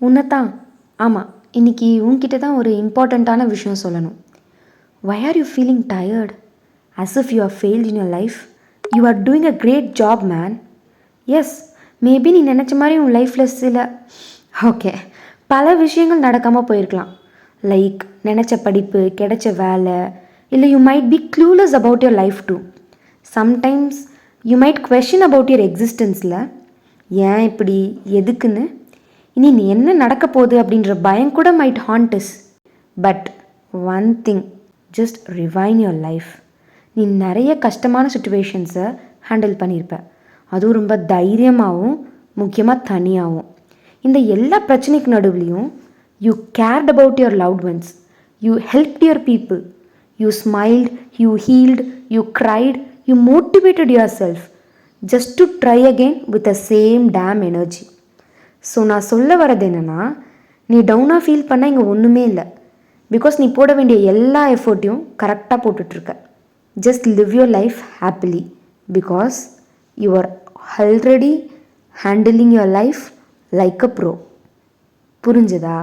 உன்னைத்தான். ஆமாம், இன்னைக்கு உன்கிட்ட தான் ஒரு இம்பார்ட்டண்ட்டான விஷயம் சொல்லணும். Why are you feeling tired? As if you have failed in your life? You are doing a great job, man. Yes, maybe நீ நினச்ச மாதிரி உன் லைஃப்பில் ஓகே, பல விஷயங்கள் நடக்காமல் போயிருக்கலாம். லைக் நினச்ச படிப்பு, கிடைச்ச வேலை, இல்லை you might be clueless about your life too. Sometimes you might question about your எக்ஸிஸ்டன்ஸில் ஏன் இப்படி, எதுக்குன்னு, இனி நீ என்ன நடக்க போகுது அப்படின்ற பயம் கூட might haunts. But one thing, just rewind your life. நீ நிறைய கஷ்டமான சுச்சுவேஷன்ஸை ஹேண்டில் பண்ணியிருப்ப, அதுவும் ரொம்ப தைரியமாகவும் முக்கியமாக தனியாகவும். இந்த எல்லா பிரச்சனைக்கு நடுவுலையும் you cared about your loved ones, you helped your people, you smiled, you healed, you cried, you motivated yourself just to try again with the same damn energy. So நான் சொல்ல வர்றது என்னென்னா, நீ டவுனாக ஃபீல் பண்ணால் இங்கே ஒன்றுமே இல்லை. பிகாஸ் நீ போட வேண்டிய எல்லா எஃபர்ட்டையும் கரெக்டாக போட்டுட்ருக்க. Just live your life happily because you are already handling your life like a bro. புரிஞ்சுதா?